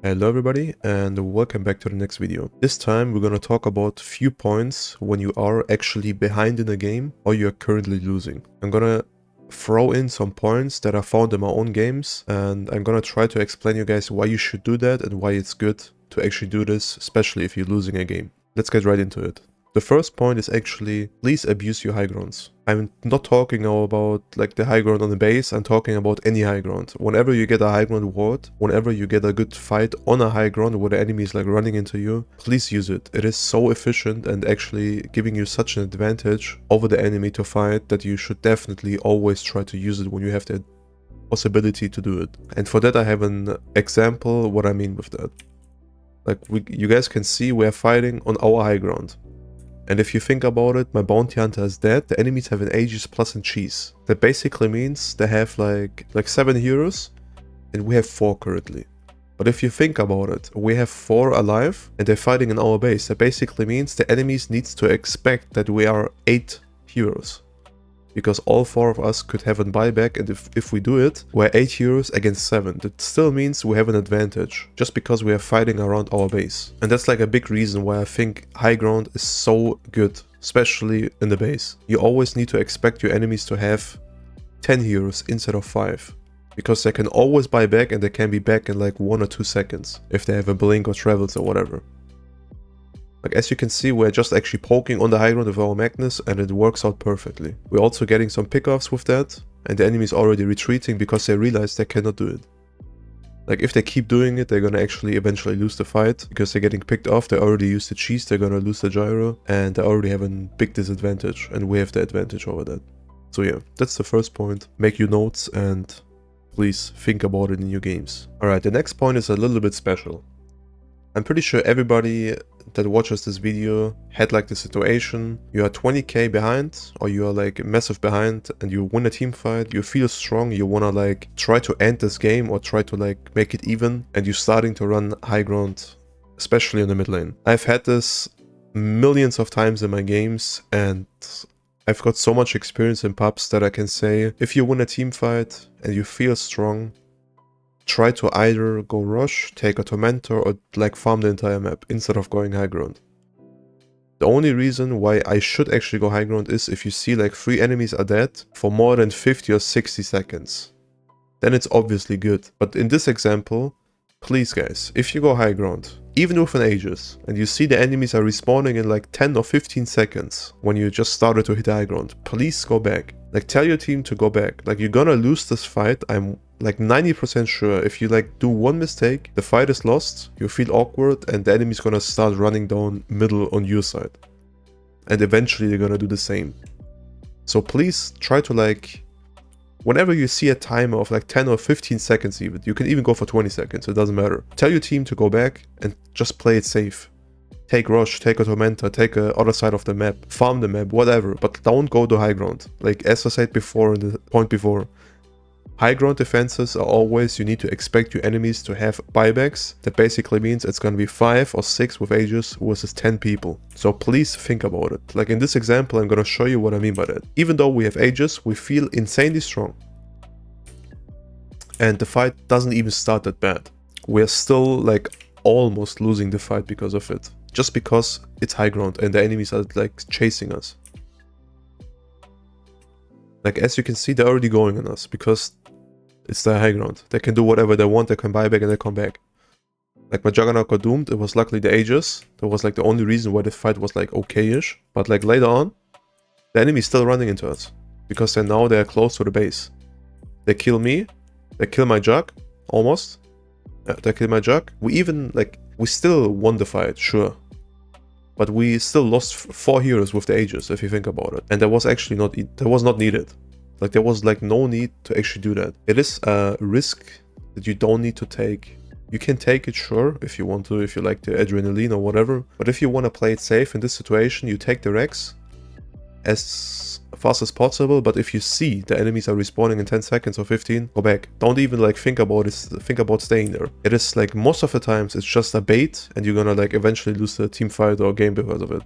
Hello everybody and welcome back to the next video. This time we're gonna talk about few points when you are actually behind in a game or you are currently losing. I'm gonna throw in some points that I found in my own games and I'm gonna try to explain you guys why you should do that and why it's good to actually do this, especially if you're losing a game. Let's get right into it. The first point is actually, please abuse your high grounds. I'm not talking now about like the high ground on the base, I'm talking about any high ground. Whenever you get a high ground ward, whenever you get a good fight on a high ground where the enemy is like running into you, please use it. It is so efficient and actually giving you such an advantage over the enemy to fight that you should definitely always try to use it when you have the possibility to do it. And for that I have an example what I mean with that. Like you guys can see we're fighting on our high ground. And if you think about it, my bounty hunter is dead, the enemies have an Aegis plus and cheese. That basically means they have like 7 heroes and we have 4 currently. But if you think about it, we have 4 alive and they're fighting in our base. That basically means the enemies needs to expect that we are 8 heroes. Because all 4 of us could have a buyback, and if we do it, we're 8 heroes against 7. That still means we have an advantage, just because we are fighting around our base. And that's like a big reason why I think high ground is so good, especially in the base. You always need to expect your enemies to have 10 heroes instead of 5. Because they can always buy back and they can be back in like 1 or 2 seconds, if they have a blink or travels or whatever. Like as you can see, we're just actually poking on the high ground with our Magnus and it works out perfectly. We're also getting some pickoffs with that and the enemy is already retreating because they realize they cannot do it. Like if they keep doing it, they're gonna actually eventually lose the fight because they're getting picked off, they already used the cheese, they're gonna lose the gyro and they already have a big disadvantage and we have the advantage over that. So yeah, that's the first point. Make your notes and please think about it in your games. Alright, the next point is a little bit special. I'm pretty sure everybody that watches this video had like the situation, you are 20k behind or you are like massive behind and you win a team fight, you feel strong, you wanna like try to end this game or try to like make it even and you're starting to run high ground, especially in the mid lane. I've had this millions of times in my games and I've got so much experience in pubs that I can say if you win a team fight and you feel strong, try to either go rush, take a tormentor or like farm the entire map instead of going high ground. The only reason why I should actually go high ground is if you see like 3 enemies are dead for more than 50 or 60 seconds. Then it's obviously good. But in this example, please guys, if you go high ground, even with an Aegis, and you see the enemies are respawning in like 10 or 15 seconds when you just started to hit high ground, please go back. Like tell your team to go back. Like you're gonna lose this fight, I'm like 90% sure. If you like do one mistake, the fight is lost, you feel awkward and the enemy's gonna start running down middle on your side. And eventually they're gonna do the same. So please try to like, whenever you see a timer of like 10 or 15 seconds even, you can even go for 20 seconds, it doesn't matter. Tell your team to go back and just play it safe. Take rush, take a tormentor, take a other side of the map, farm the map, whatever, but don't go to high ground. Like as I said before in the point before, high ground defenses are always, you need to expect your enemies to have buybacks. That basically means it's gonna be 5 or 6 with Aegis versus 10 people. So please think about it. Like in this example, I'm gonna show you what I mean by that. Even though we have Aegis, we feel insanely strong. And the fight doesn't even start that bad. We're still like almost losing the fight because of it. Just because it's high ground and the enemies are like chasing us. Like as you can see, they're already going on us because it's their high ground. They can do whatever they want, they can buy back and they come back. Like my Juggernaut got doomed, it was luckily the Aegis. That was like the only reason why the fight was like okay-ish. But like later on, the enemy is still running into us. Because they're close to the base. They kill me, they kill my Jug, almost. They kill my Jug. We still won the fight, sure. But we still lost 4 heroes with the Aegis, if you think about it. And that was actually not needed. Like there was like no need to actually do that. It is a risk that you don't need to take. You can take it, sure, if you want to, if you like the adrenaline or whatever. But if you want to play it safe in this situation, you take the Rex as fast as possible. But if you see the enemies are respawning in 10 seconds or 15, go back. Don't even like think about it, think about staying there. It is like most of the times it's just a bait and you're gonna like eventually lose the team fight or game because of it.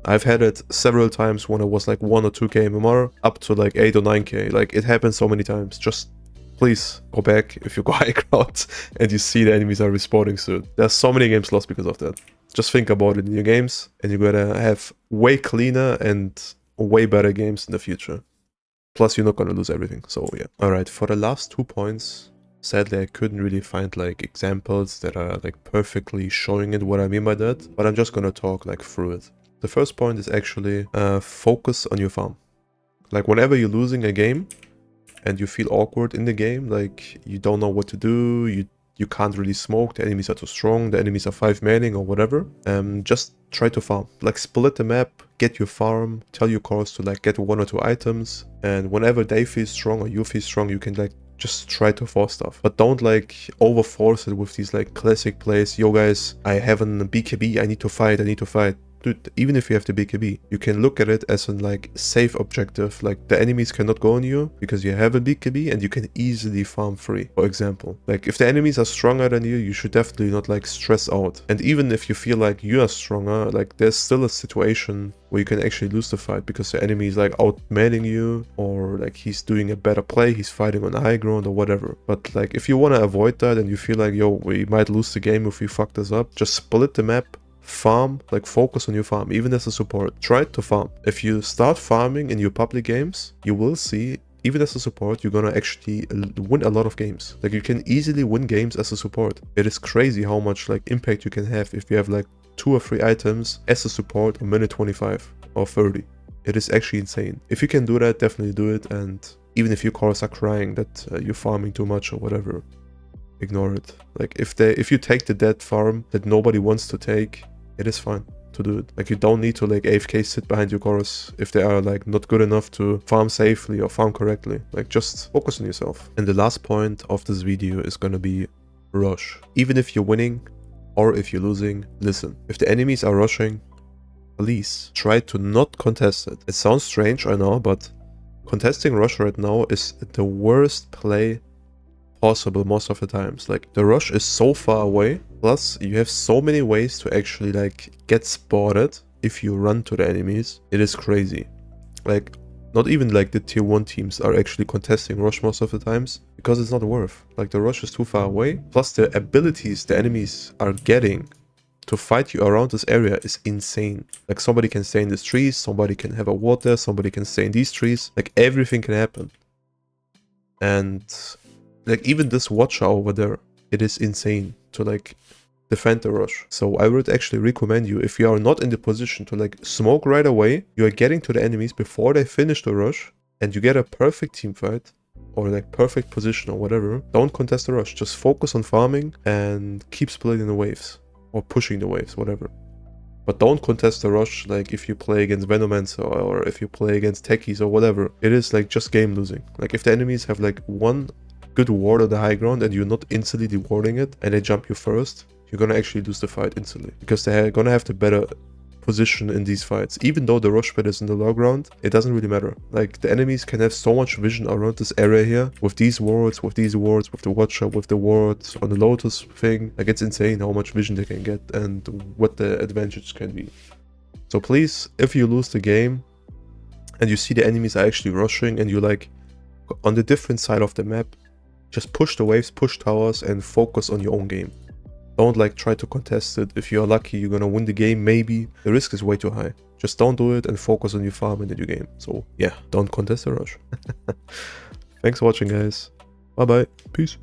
I've had it several times when it was like 1 or 2k MMR up to like 8 or 9k. Like it happens so many times. Just please go back if you go high ground and you see the enemies are respawning soon. There's so many games lost because of that. Just think about it in your games, and you're gonna have way cleaner and way better games in the future. Plus, you're not gonna lose everything, so yeah. Alright, for the last 2 points, sadly I couldn't really find like examples that are like perfectly showing it what I mean by that, but I'm just gonna talk like through it. The first point is actually focus on your farm. Like whenever you're losing a game and you feel awkward in the game, like you don't know what to do, you can't really smoke, the enemies are too strong, the enemies are 5-manning or whatever, just try to farm. Like split the map, get your farm, tell your cores to like get 1 or 2 items, and whenever they feel strong or you feel strong, you can like just try to force stuff. But don't like over force it with these like classic plays. Yo guys, I have an BKB, I need to fight. Dude, even if you have the BKB, you can look at it as a like safe objective. Like the enemies cannot go on you because you have a BKB and you can easily farm free, for example. Like if the enemies are stronger than you, you should definitely not like stress out. And even if you feel like you are stronger, like there's still a situation where you can actually lose the fight because the enemy is like outmanning you, or like he's doing a better play, he's fighting on high ground or whatever. But like if you want to avoid that and you feel like, yo, we might lose the game if we fuck this up, just split the map, farm, like focus on your farm. Even as a support, try to farm. If you start farming in your public games, you will see, even as a support, you're gonna actually win a lot of games. Like you can easily win games as a support. It is crazy how much like impact you can have if you have like 2 or 3 items as a support on minute 25 or 30. It is actually insane. If you can do that, definitely do it. And even if your cores are crying that you're farming too much or whatever, ignore it. Like if you take the dead farm that nobody wants to take, it is fine to do it. Like you don't need to like AFK sit behind your cores if they are like not good enough to farm safely or farm correctly. Like just focus on yourself. And the last point of this video is gonna be rush. Even if you're winning or if you're losing, listen. If the enemies are rushing, please try to not contest it. It sounds strange, I know, but contesting rush right now is the worst play possible most of the times. Like the rush is so far away, plus you have so many ways to actually like get spotted if you run to the enemies. It is crazy. Like not even like the tier 1 teams are actually contesting rush most of the times because it's not worth. Like the rush is too far away, plus the abilities the enemies are getting to fight you around this area is insane. Like somebody can stay in these trees, somebody can have a ward there, somebody can stay in these trees, like everything can happen. And like even this watcher over there, it is insane to like defend the rush. So I would actually recommend you, if you are not in the position to like smoke right away, you are getting to the enemies before they finish the rush and you get a perfect team fight or like perfect position or whatever, don't contest the rush. Just focus on farming and keep splitting the waves or pushing the waves, whatever. But don't contest the rush like if you play against Venomancer or if you play against Techies or whatever. It is like just game losing. Like if the enemies have like one good ward on the high ground and you're not instantly dewarding it and they jump you first, you're gonna actually lose the fight instantly because they're gonna have the better position in these fights. Even though the rush pit is in the low ground, it doesn't really matter. Like the enemies can have so much vision around this area here with these wards, with the watcher, with the wards on the lotus thing. Like it's insane how much vision they can get and what the advantage can be. So please, if you lose the game and you see the enemies are actually rushing and you're like on the different side of the map, just push the waves, push towers, and focus on your own game. Don't like try to contest it. If you're lucky, you're gonna win the game, maybe. The risk is way too high. Just don't do it and focus on your farm and your game. So yeah, don't contest the rush. Thanks for watching, guys. Bye bye. Peace.